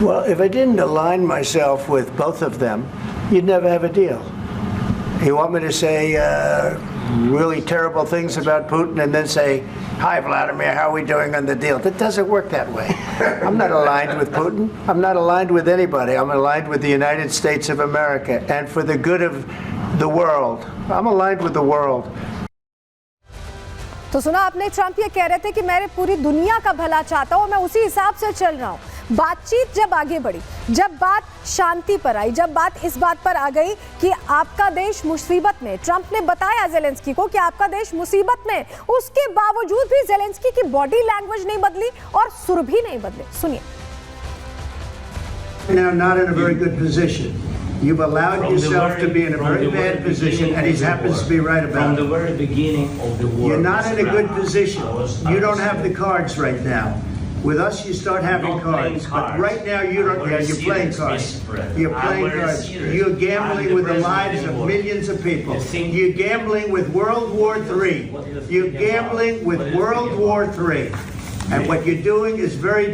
Well, if I didn't align myself with both of them, you'd never have a deal. You want me to say really terrible things about Putin and then say, "Hi, Vladimir, how are we doing on the deal?" That doesn't work that way. I'm not aligned with Putin. I'm not aligned with anybody. I'm aligned with the United States of America, and for the good of the world. I'm aligned with the world. तो सुना आपने, Trump ये कह रहे थे कि मैं पूरी दुनिया का भला चाहता हूं और मैं उसी हिसाब से चल रहा हूं। बातचीत जब आगे बढ़ी, जब बात शांति पर आई, जब बात इस बात पर आ गई कि आपका देश मुसीबत में, ट्रंप ने बताया जेलेंस्की को कि आपका देश मुसीबत में, उसके बावजूद भी जेलेंस्की की बॉडी लैंग्वेज नहीं बदली और सुर भी नहीं बदले। सुनिए। Now, not in a very good position. You've allowed yourself to be in a very bad position, and he happens to be right about it. From the very beginning of the war, you're not in a good position. You don't have the cards right now. With us, you start having cards. But right now, you don't. Yeah, you're playing cards. You're playing cards. You're gambling with the lives of millions of people. You're gambling with World War III. You're gambling with World War III. And what you're doing is very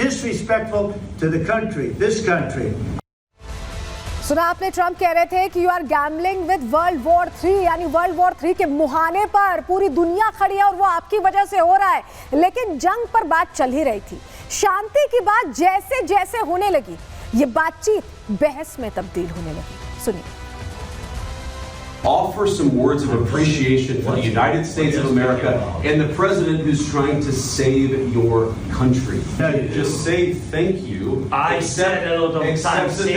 disrespectful to the country, this country. सुना आपने, Trump कह रहे थे कि you are gambling with world war 3, यानी world war 3 के मुहाने पर पूरी दुनिया खड़ी है और वो आपकी वजह से हो रहा है। लेकिन जंग पर बात चल ही रही थी, शांति की बात जैसे जैसे होने लगी, ये बातचीत बहस में तब्दील होने लगी। सुनिए। Offer some words of appreciation for the United States of America and the president who's trying to save your country. Just say thank you. I said a lot of times to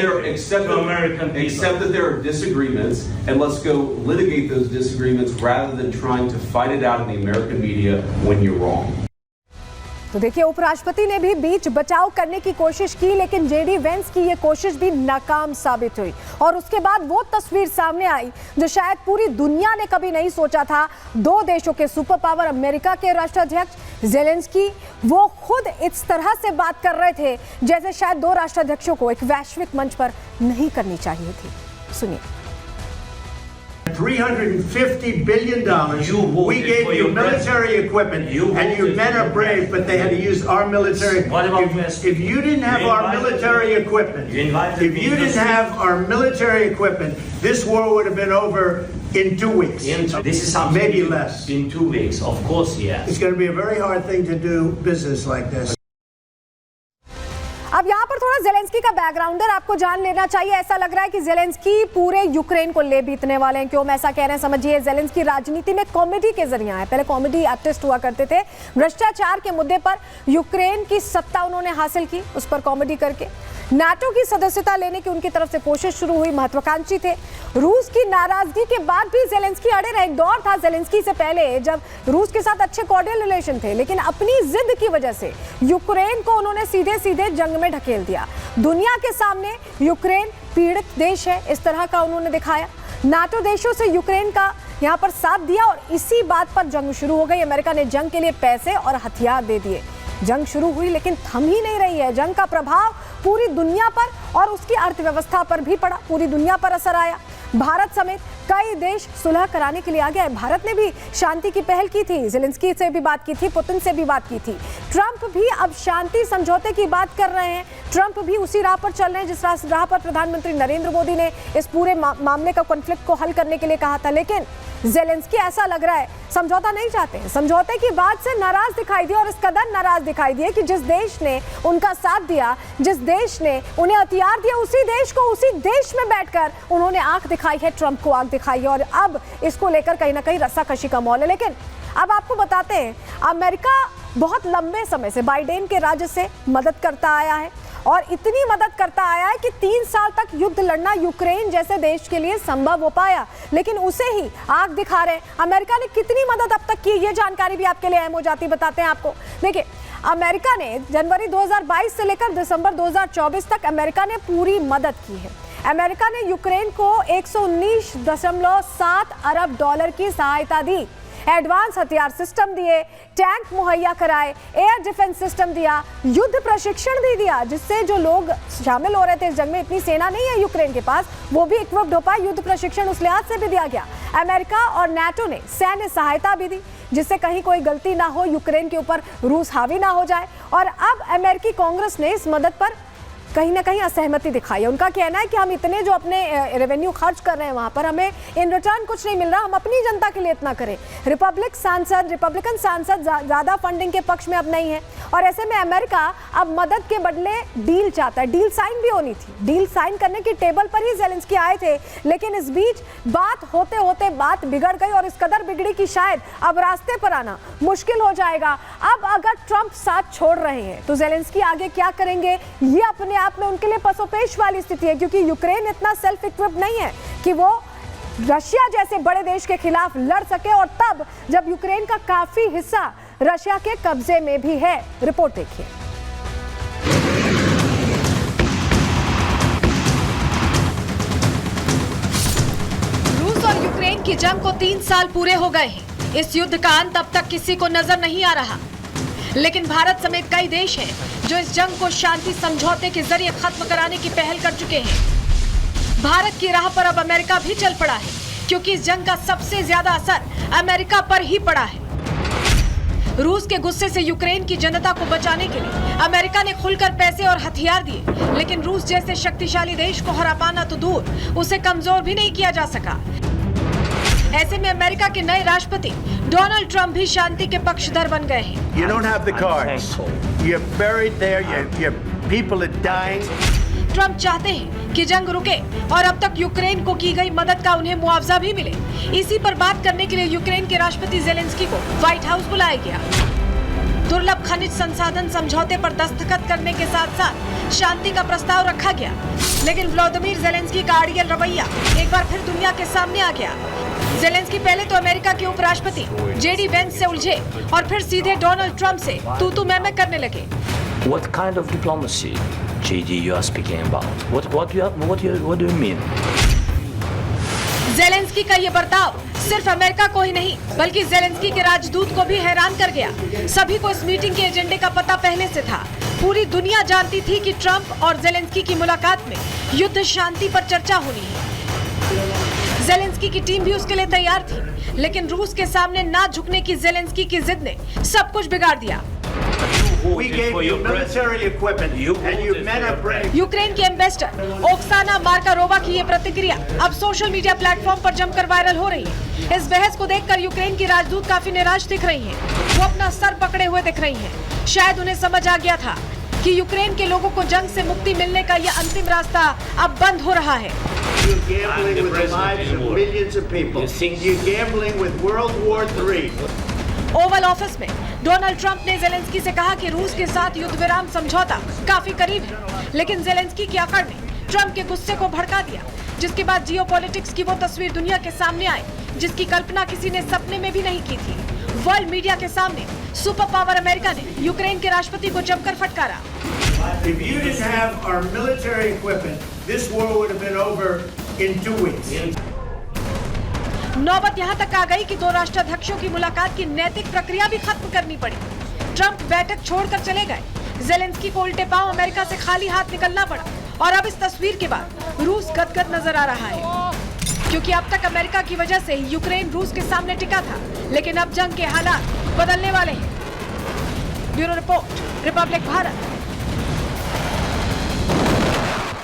American people. Accept that there are disagreements, and let's go litigate those disagreements rather than trying to fight it out in the American media when you're wrong. तो देखिए, उपराष्ट्रपति ने भी बीच बचाव करने की कोशिश की, लेकिन जेडी वेंस की ये कोशिश भी नाकाम साबित हुई। और उसके बाद वो तस्वीर सामने आई जो शायद पूरी दुनिया ने कभी नहीं सोचा था। दो देशों के सुपर पावर, अमेरिका के राष्ट्राध्यक्ष जेलेंस्की, वो खुद इस तरह से बात कर रहे थे जैसे शायद दो राष्ट्राध्यक्षों को एक वैश्विक मंच पर नहीं करनी चाहिए थी। सुनिए। $350 billion. We gave you military equipment, and your men are brave, but they had to use our military. If you didn't have our military equipment, this war would have been over in 2 weeks. This is something maybe less. In 2 weeks, of course, yes. It's going to be a very hard thing to do business like this. अब यहाँ पर थोड़ा Zelensky का बैकग्राउंडर आपको जान लेना चाहिए। ऐसा लग रहा है कि जेलेंस्की पूरे यूक्रेन को ले बीतने वाले हैं। क्यों मैं ऐसा कह रहे हैं समझिए। जेलेंस्की राजनीति में कॉमेडी के जरिए आए, पहले कॉमेडी आर्टिस्ट हुआ करते थे। भ्रष्टाचार के मुद्दे पर यूक्रेन की सत्ता उन्होंने हासिल की, उस पर कॉमेडी करके। नाटो की सदस्यता लेने की उनकी तरफ से कोशिश शुरू हुई, महत्वाकांक्षी थे। रूस की नाराजगी के बाद भी जेलेंस्की अड़े रहे। एक दौर था जेलेंस्की से पहले जब रूस के साथ अच्छे कॉर्डियल रिलेशन थे, लेकिन अपनी जिद की वजह से यूक्रेन को उन्होंने सीधे सीधे जंग में ढकेल दिया। दुनिया के सामने यूक्रेन पीड़ित देश है, इस तरह का उन्होंने दिखाया। नाटो देशों से यूक्रेन का यहाँ पर साथ दिया और इसी बात पर जंग शुरू हो गई। अमेरिका ने जंग के लिए पैसे और हथियार दे दिए। जंग शुरू हुई लेकिन थम ही नहीं रही है। जंग का प्रभाव पूरी दुनिया पर और उसकी अर्थव्यवस्था पर भी पड़ा, पूरी दुनिया पर असर आया। भारत समेत कई देश सुलह कराने के लिए आ गए। भारत ने भी शांति की पहल की थी, जेलेंस्की से भी बात की थी, पुतिन से भी बात की थी। ट्रंप भी अब शांति समझौते की बात कर रहे हैं। ट्रंप भी उसी राह पर चल रहे हैं जिस राह पर प्रधानमंत्री नरेंद्र मोदी ने इस पूरे मामले का कॉन्फ्लिक्ट को हल करने के लिए कहा था। लेकिन जेलेंस्की ऐसा लग रहा है समझौता नहीं चाहते हैं, समझौते की बात से नाराज दिखाई दिए और इस कदर नाराज दिखाई दिए कि जिस देश ने उनका साथ दिया, जिस देश ने उन्हें हथियार दिया, उसी देश को उसी देश में बैठकर उन्होंने आंख दिखाई है, ट्रंप को आंख दिखाई है। और अब इसको लेकर कहीं ना कहीं रस्साकशी का माहौल है। लेकिन अब आपको बताते हैं, अमेरिका बहुत लंबे समय से बाइडेन के राज्य से मदद करता आया है और इतनी मदद करता आया है कि 3 साल तक युद्ध लड़ना यूक्रेन जैसे देश के लिए संभव हो पाया, लेकिन उसे ही आंख दिखा रहे हैं। अमेरिका ने कितनी मदद अब तक की, ये जानकारी भी आपके लिए अहम हो जाती, बताते हैं आपको। देखिए, अमेरिका ने जनवरी 2022 से लेकर दिसंबर 2024 तक अमेरिका ने पूरी मदद की है। अमेरिका ने यूक्रेन को 119.7 अरब डॉलर की सहायता दी, एडवांस हथियार सिस्टम दिए, टैंक मुहैया कराए, एयर डिफेंस सिस्टम दिया, युद्ध प्रशिक्षण भी दिया, जिससे जो लोग शामिल हो रहे थे इस जंग में, इतनी सेना नहीं है यूक्रेन के पास, वो भी इक्विप्ड हो पाए। युद्ध प्रशिक्षण उस लिहाज से भी दिया गया। अमेरिका और नाटो ने सैन्य सहायता भी दी जिससे कहीं कोई गलती ना हो, यूक्रेन के ऊपर रूस हावी ना हो जाए। और अब अमेरिकी कांग्रेस ने इस मदद पर कहीं ना कहीं असहमति दिखाई है। उनका कहना है कि हम इतने जो अपने रेवेन्यू खर्च कर रहे हैं वहाँ पर, हमें इन रिटर्न कुछ नहीं मिल रहा, हम अपनी जनता के लिए इतना करें। रिपब्लिकन सांसद ज़्यादा फंडिंग के पक्ष में अब नहीं है और ऐसे में अमेरिका अब मदद के बदले डील चाहता है। डील साइन भी होनी थी, डील साइन करने की टेबल पर ही ज़ेलेंस्की आए थे, लेकिन इस बीच बात होते होते बात बिगड़ गई और इस कदर बिगड़ी कि शायद अब रास्ते पर आना मुश्किल हो जाएगा। अब अगर ट्रंप साथ छोड़ रहे हैं तो ज़ेलेंस्की आगे क्या करेंगे, ये अपने आप में उनके लिए पसोपेश वाली स्थिति है, क्योंकि यूक्रेन इतना सेल्फ इक्विप्ड नहीं है कि वो रशिया जैसे बड़े देश के खिलाफ लड़ सके, और तब जब यूक्रेन का काफी हिस्सा रशिया के कब्जे में भी है। रिपोर्ट देखिए। रूस और यूक्रेन की जंग को 3 साल पूरे हो गए हैं। इस युद्ध का अंत अब तक किसी को नजर नहीं आ रहा, लेकिन भारत समेत कई देश हैं जो इस जंग को शांति समझौते के जरिए खत्म कराने की पहल कर चुके हैं। भारत की राह पर अब अमेरिका भी चल पड़ा है, क्योंकि इस जंग का सबसे ज्यादा असर अमेरिका पर ही पड़ा है। रूस के गुस्से से यूक्रेन की जनता को बचाने के लिए अमेरिका ने खुलकर पैसे और हथियार दिए, लेकिन रूस जैसे शक्तिशाली देश को हरा पाना तो दूर, उसे कमजोर भी नहीं किया जा सका। ऐसे में अमेरिका के नए राष्ट्रपति डोनाल्ड ट्रंप भी शांति के पक्षधर बन गए हैं। You don't have the cards. You're buried there. Your people are dying. Trump चाहते हैं कि जंग रुके और अब तक यूक्रेन को की गई मदद का उन्हें मुआवजा भी मिले। इसी पर बात करने के लिए यूक्रेन के राष्ट्रपति ज़ेलेंस्की को व्हाइट हाउस बुलाया गया। दुर्लभ खनिज संसाधन समझौते पर दस्तखत करने के साथ साथ शांति का प्रस्ताव रखा गया, लेकिन व्लादिमीर ज़ेलेंस्की का अड़ियल रवैया एक बार फिर दुनिया के सामने आ गया। ज़ेलेंस्की पहले तो अमेरिका के उपराष्ट्रपति जेडी वेंस से उलझे और फिर सीधे डोनाल्ड ट्रंप से तू मैं करने लगे। What kind of diplomacy, JD, you are speaking about? What do you mean? Zelensky का ये बर्ताव सिर्फ अमेरिका को ही नहीं, बल्कि ज़ेलेंस्की के राजदूत को भी हैरान कर गया। सभी को इस मीटिंग के एजेंडे का पता पहले से था। पूरी दुनिया जानती थी कि ट्रंप और ज़ेलेंस्की की मुलाकात में युद्ध शांति पर चर्चा होनी है। ज़ेलेंस्की की टीम भी उसके लिए तैयार थी, लेकिन रूस के सामने ना झुकने की ज़ेलेंस्की की जिद ने सब कुछ बिगाड़ दिया। यूक्रेन के एम्बेसडर ओक्साना मार्कारोवा की ये प्रतिक्रिया अब सोशल मीडिया प्लेटफॉर्म पर जमकर वायरल हो रही है। इस बहस को देखकर यूक्रेन की राजदूत काफी निराश दिख रही हैं। वो अपना सर पकड़े हुए दिख रही हैं। शायद उन्हें समझ आ गया था कि यूक्रेन के लोगों को जंग से मुक्ति मिलने का यह अंतिम रास्ता अब बंद हो रहा है। ओवल ऑफिस में डोनाल्ड ट्रंप ने ज़ेलेंस्की से कहा कि रूस के साथ युद्ध विराम समझौता काफी करीब है, लेकिन ज़ेलेंस्की की अकड़ ने ट्रंप के गुस्से को भड़का दिया, जिसके बाद जियोपॉलिटिक्स की वो तस्वीर दुनिया के सामने आई जिसकी कल्पना किसी ने सपने में भी नहीं की थी। वर्ल्ड मीडिया के सामने सुपर पावर अमेरिका ने यूक्रेन के राष्ट्रपति को जमकर फटकारा। If you didn't have our military equipment, this war would have been over in 2 weeks. नौबत यहाँ तक आ गई कि दो राष्ट्राध्यक्षों की मुलाकात की नैतिक प्रक्रिया भी खत्म करनी पड़ी। ट्रंप बैठक छोड़कर चले गए। ज़ेलेंस्की को उल्टे पांव अमेरिका से खाली हाथ निकलना पड़ा और अब इस तस्वीर के बाद रूस गदगद नजर आ रहा है, क्योंकि अब तक अमेरिका की वजह से यूक्रेन रूस के सामने टिका था, लेकिन अब जंग के हालात बदलने वाले हैं। Bureau report, Republic Bharat.